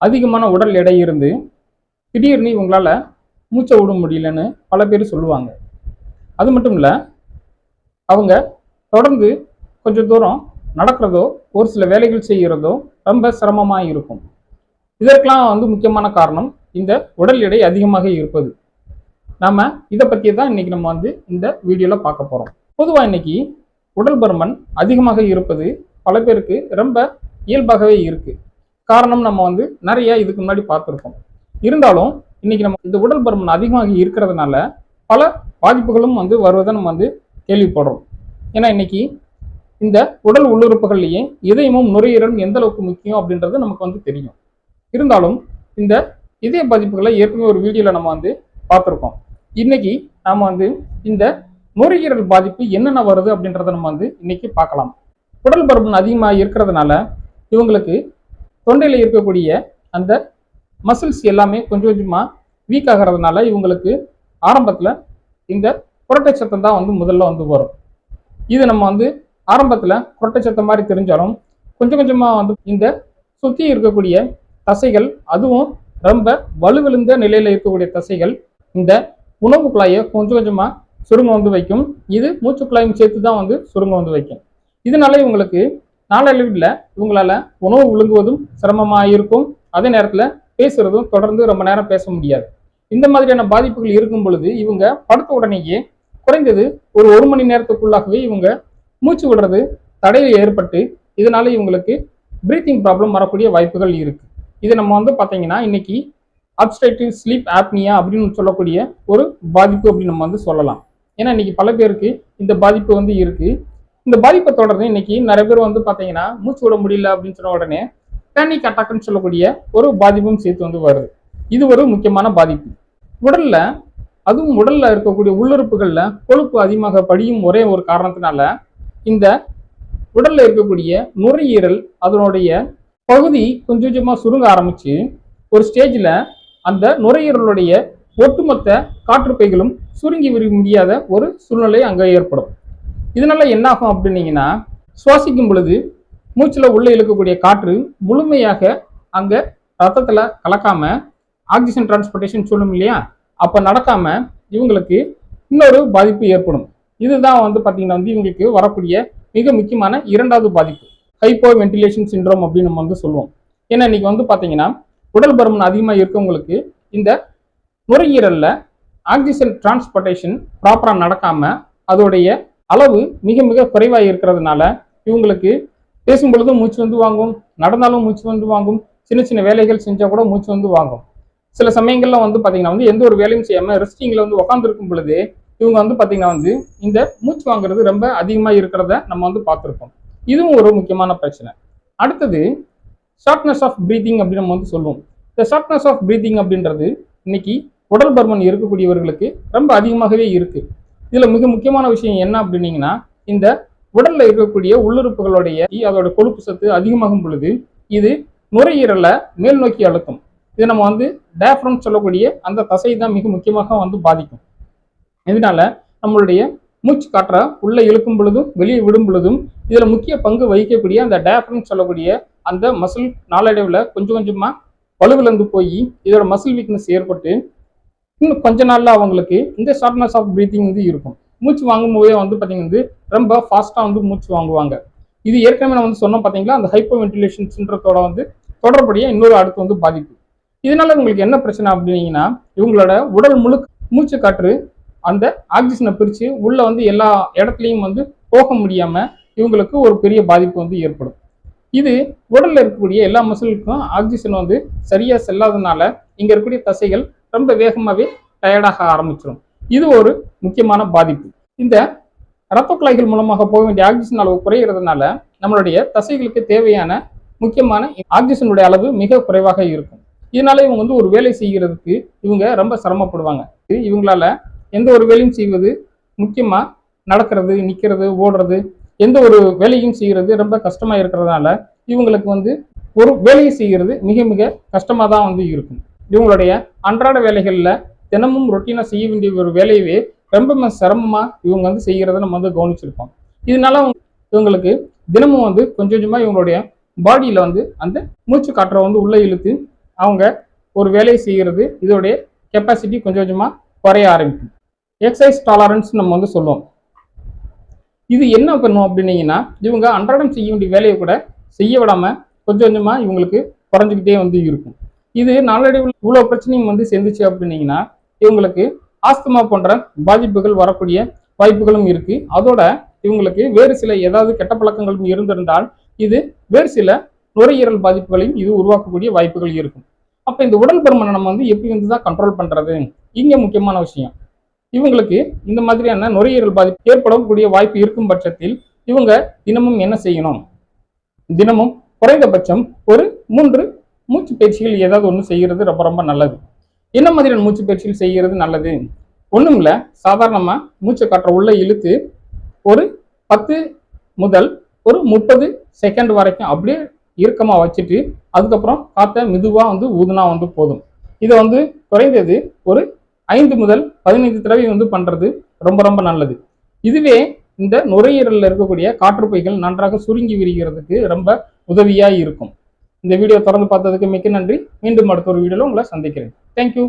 அதிகமான உடல் எடை இருந்து திடீர்னு இவங்களால மூச்சை விட முடியலன்னு பல பேர் சொல்லுவாங்க. அது மட்டும் இல்லை, அவங்க தொடர்ந்து கொஞ்சம் தூரம் நடக்கிறதோ ஒரு சில வேலைகள் செய்கிறதோ ரொம்ப சிரமமாக இருக்கும். இதற்கெல்லாம் முக்கியமான காரணம் இந்த உடல் எடை அதிகமாக இருப்பது. நாம இதை பற்றி தான் இன்னைக்கு நம்ம இந்த வீடியோவில் பார்க்க போகிறோம். பொதுவாக இன்னைக்கு உடல் பருமன் அதிகமாக இருப்பது பல பேருக்கு ரொம்ப இயல்பாகவே இருக்கு. காரணம் நம்ம நிறைய இதுக்கு முன்னாடி பார்த்துருக்கோம். இருந்தாலும் இன்னைக்கு நம்ம இந்த உடல் பருமன் அதிகமாக இருக்கிறதுனால பல பாதிப்புகளும் வருவதை நம்ம கேள்விப்படுறோம். ஏன்னா இன்னைக்கு இந்த உடல் உள்ளுறுப்புகள்லேயே இதயமும் நுரையீரலும் எந்த அளவுக்கு முக்கியம் அப்படின்றது நமக்கு தெரியும். இருந்தாலும் இந்த இதய பாதிப்புகளை ஏற்கனவே ஒரு வீடியோவில் நம்ம பார்த்துருக்கோம். இன்னைக்கு நாம இந்த நுரையீரல் பாதிப்பு என்னென்ன வருது அப்படின்றத நம்ம இன்னைக்கு பார்க்கலாம். உடல் பருமன் அதிகமாக இருக்கிறதுனால இவங்களுக்கு தொண்டையில் இருக்கக்கூடிய அந்த மசில்ஸ் எல்லாமே கொஞ்சம் கொஞ்சமாக வீக் ஆகிறதுனால இவங்களுக்கு ஆரம்பத்தில் இந்த குரட்டை சத்தம் தான் முதல்ல வரும். இது நம்ம ஆரம்பத்தில் குரட்டை சத்தம் மாதிரி தெரிஞ்சாலும் கொஞ்சம் கொஞ்சமாக இந்த சுற்றி இருக்கக்கூடிய தசைகள், அதுவும் ரொம்ப வலுவிழுந்த நிலையில் இருக்கக்கூடிய தசைகள் இந்த உணவு குழாயை கொஞ்சம் கொஞ்சமாக சுருங்க வைக்கும். இது மூச்சு குழாயும் சேர்த்து தான் சுருங்க வைக்கும். இதனால இவங்களுக்கு நாளடைவில் இவங்களால உணவு விழுங்குவதும் சிரமமாக இருக்கும். அதே நேரத்தில் பேசுறதும் தொடர்ந்து ரொம்ப நேரம் பேச முடியாது. இந்த மாதிரியான பாதிப்புகள் இருக்கும் பொழுது இவங்க படுத்த உடனேயே குறைந்தது ஒரு மணி நேரத்துக்குள்ளாகவே இவங்க மூச்சு விடுறது தடையில் ஏற்பட்டு இதனால இவங்களுக்கு பிரீத்திங் ப்ராப்ளம் வரக்கூடிய வாய்ப்புகள் இருக்கு. இது நம்ம பார்த்தீங்கன்னா இன்னைக்கு அப்ஸ்ட்ரக்டிவ் ஸ்லீப் ஆப்னியா அப்படின்னு சொல்லக்கூடிய ஒரு பாதிப்பு அப்படின்னு நம்ம சொல்லலாம். ஏன்னா இன்னைக்கு பல பேருக்கு இந்த பாதிப்பு இருக்கு. இந்த பாதிப்பை தொடர்ந்து இன்னைக்கு நிறைய பேர் பார்த்தீங்கன்னா மூச்சு விட முடியல அப்படின்னு சொன்ன உடனே பேனிக் அட்டாக்னு சொல்லக்கூடிய ஒரு பாதிப்பும் சேர்த்து வருது. இது ஒரு முக்கியமான பாதிப்பு. உடல்ல, அதுவும் உடல்ல இருக்கக்கூடிய உள்ளுறுப்புகள்ல கொழுப்பு அதிகமாக படியும் ஒரே ஒரு காரணத்தினால இந்த உடல்ல இருக்கக்கூடிய நுரையீரல் அதனுடைய பகுதி கொஞ்சம் கொஞ்சமாக சுருங்க ஆரம்பிச்சு ஒரு ஸ்டேஜில் அந்த நுரையீரலுடைய ஒட்டுமொத்த காற்றுப்பைகளும் சுருங்கி விட முடியாத ஒரு சூழ்நிலை அங்கே ஏற்படும். இதனால என்ன ஆகும் அப்படின்னீங்கன்னா, சுவாசிக்கும் பொழுது மூச்சில் உள்ள இழுக்கக்கூடிய காற்று முழுமையாக அங்கே ரத்தத்தில் கலக்காம ஆக்சிஜன் டிரான்ஸ்போர்ட்டேஷன் சொல்லும் இல்லையா, அப்போ நடக்காம இவங்களுக்கு இன்னொரு பாதிப்பு ஏற்படும். இதுதான் பார்த்தீங்கன்னா இவங்களுக்கு வரக்கூடிய மிக முக்கியமான இரண்டாவது பாதிப்பு, ஹைப்போ வென்டிலேஷன் சிண்ட்ரோம் அப்படின்னு நம்ம சொல்லுவோம். ஏன்னா இன்னைக்கு பார்த்தீங்கன்னா உடல் பருமன் அதிகமாக இருக்கவங்களுக்கு இந்த நுரையீரலில் ஆக்சிஜன் டிரான்ஸ்போர்ட்டேஷன் ப்ராப்பராக நடக்காம அதோடைய அளவு மிக மிக குறைவாக இருக்கிறதுனால இவங்களுக்கு பேசும் பொழுதும் மூச்சு வாங்கும், நடந்தாலும் மூச்சு வாங்கும், சின்ன சின்ன வேலைகள் செஞ்சால் கூட மூச்சு வாங்கும். சில சமயங்கள்ல பார்த்தீங்கன்னா எந்த ஒரு வேலையும் செய்யாமல் ரெஸ்டிங்கில் உட்காந்துருக்கும் பொழுது இவங்க பார்த்தீங்கன்னா இந்த மூச்சு வாங்குறது ரொம்ப அதிகமாக இருக்கிறத நம்ம பார்த்துருக்கோம். இதுவும் ஒரு முக்கியமான பிரச்சனை. அடுத்தது ஷார்ட்னஸ் ஆஃப் பிரீத்திங் அப்படின்னு நம்ம சொல்லுவோம். இந்த ஷார்ட்னஸ் ஆஃப் பிரீத்திங் அப்படின்றது இன்னைக்கு உடல் பருமன் இருக்கக்கூடியவர்களுக்கு ரொம்ப அதிகமாகவே இருக்கு. இதுல மிக முக்கியமான விஷயம் என்ன அப்படின்னீங்கன்னா, இந்த உடல்ல இருக்கக்கூடிய உள்ளுறுப்புகளுடைய அதோட கொழுப்பு சத்து அதிகமாகும் பொழுது இது நுரையீரலை மேல் நோக்கி அழுத்தும். இது நம்ம டயப்ரம் சொல்லக்கூடிய அந்த தசை தான் மிக முக்கியமாக பாதிக்கும். இதனால நம்மளுடைய மூச்சு காற்றை உள்ள இழுக்கும் பொழுதும் வெளியே விடும் பொழுதும் இதுல முக்கிய பங்கு வகிக்கக்கூடிய அந்த டயப்ரம் சொல்லக்கூடிய அந்த மசில் நாளடைவில் கொஞ்சம் கொஞ்சமா வலுவிழந்து போய் இதோட மசில் வீக்னஸ் ஏற்பட்டு இன்னும் கொஞ்ச நாள்ல அவங்களுக்கு இந்த ஷார்ட்னஸ் ஆஃப் பிரீத்திங் இருக்கும். மூச்சு வாங்கும் போதே பார்த்தீங்கன்னா ரொம்ப ஃபாஸ்டா மூச்சு வாங்குவாங்க. இது ஏற்கனவே நம்ம சொன்னோம் பார்த்தீங்களா, அந்த ஹைப்போ வென்டிலேஷன் சிண்ட்ரத்தோட தொடர்புடைய இன்னொரு அடுத்து பாதிப்பு. இதனால உங்களுக்கு என்ன பிரச்சனை அப்படின்னீங்கன்னா, இவங்களோட உடல் முழுக்க மூச்சு காற்று அந்த ஆக்சிஜனை பிரித்து உள்ள எல்லா இடத்துலையும் போக முடியாம இவங்களுக்கு ஒரு பெரிய பாதிப்பு ஏற்படும். இது உடல்ல இருக்கக்கூடிய எல்லா மசிலுக்கும் ஆக்சிஜன் சரியா செல்லாதனால இங்க இருக்கக்கூடிய தசைகள் ரொம்ப வேகமாவே டயர்டாக ஆரம்பிச்சிடும். இது ஒரு முக்கியமான பாதிப்பு. இந்த இரத்த குழாய்கள் மூலமாக போக வேண்டிய ஆக்சிஜன் அளவு குறைகிறதுனால நம்மளுடைய தசைகளுக்கு தேவையான முக்கியமான ஆக்சிஜனுடைய அளவு மிக குறைவாக இருக்கும். இதனால இவங்க ஒரு வேலை செய்கிறதுக்கு இவங்க ரொம்ப சிரமப்படுவாங்க. இவங்களால எந்த ஒரு வேலையும் செய்வது, முக்கியமா நடக்கிறது, நிற்கிறது, ஓடுறது, எந்த ஒரு வேலையும் செய்கிறது ரொம்ப கஷ்டமா இருக்கிறதுனால இவங்களுக்கு ஒரு வேலையை செய்கிறது மிக மிக கஷ்டமா தான் இருக்கும். இவங்களுடைய அன்றாட வேலைகள்ல தினமும் ரொட்டீனா செய்ய வேண்டிய ஒரு வேலையவே ரொம்ப சிரமமா இவங்க செய்கிறத நம்ம கவனிச்சிருக்கோம். இதனால இவங்களுக்கு தினமும் கொஞ்சம் கொஞ்சமா இவங்களுடைய பாடியில அந்த மூச்சு காற்றை உள்ள இழுத்து அவங்க ஒரு வேலையை செய்கிறது இதோடைய கெப்பாசிட்டி கொஞ்சம் கொஞ்சமாக குறைய ஆரம்பிக்கும். எக்ஸசைஸ் டாலரன்ஸ் நம்ம வந்து சொல்லுவோம். இது என்ன பண்ணும் அப்படின்னீங்கன்னா, இவங்க அன்றாடம் செய்ய வேண்டிய வேலையை கூட செய்ய விடாமல் கொஞ்சம் கொஞ்சமாக இவங்களுக்கு குறைஞ்சிக்கிட்டே வந்து இருக்கும். இது நாளடைவில் இவ்வளோ பிரச்சனையும் வந்து சேர்ந்துச்சு அப்படின்னீங்கன்னா இவங்களுக்கு ஆஸ்துமா போன்ற பாதிப்புகள் வரக்கூடிய வாய்ப்புகளும் இருக்கு. அதோட இவங்களுக்கு வேறு சில ஏதாவது கெட்ட பழக்கங்களும் இருந்திருந்தால் இது வேறு சில நுரையீரல் பாதிப்புகளையும் இது உருவாக்கக்கூடிய வாய்ப்புகள் இருக்கும். அப்போ இந்த உடல் பருமனை நம்ம வந்து எப்படி வந்து தான் கண்ட்ரோல் பண்றது? இங்க முக்கியமான விஷயம், இவங்களுக்கு இந்த மாதிரியான நுரையீரல் பாதிப்பு ஏற்படக்கூடிய வாய்ப்பு இருக்கும் பட்சத்தில் இவங்க தினமும் என்ன செய்யணும்? தினமும் குறைந்தபட்சம் ஒரு 3 மூச்சு பயிற்சிகள் ஏதாவது ஒன்று செய்கிறது ரொம்ப ரொம்ப நல்லது. என்ன மாதிரியான மூச்சு பயிற்சிகள் செய்கிறது நல்லது? ஒன்றும் இல்லை, சாதாரணமாக மூச்சை காற்றை உள்ள இழுத்து ஒரு 10 முதல் ஒரு 30 செகண்ட் வரைக்கும் அப்படியே இறுக்கமாக வச்சுட்டு அதுக்கப்புறம் காற்றை மெதுவாக வந்து ஊதுனா வந்து போதும். இதை வந்து குறைந்தது ஒரு 5 முதல் 15 தடவை வந்து பண்ணுறது ரொம்ப ரொம்ப நல்லது. இதுவே இந்த நுரையீரலில் இருக்கக்கூடிய காற்றுப்பைகள் நன்றாக சுருங்கி விரிகிறதுக்கு ரொம்ப உதவியாக இருக்கும். இந்த வீடியோ தொடர்ந்து பார்த்ததுக்கு மிக்க நன்றி. மீண்டும் அடுத்த ஒரு வீடியோவில் உங்களை சந்திக்கிறேன். தேங்க்யூ.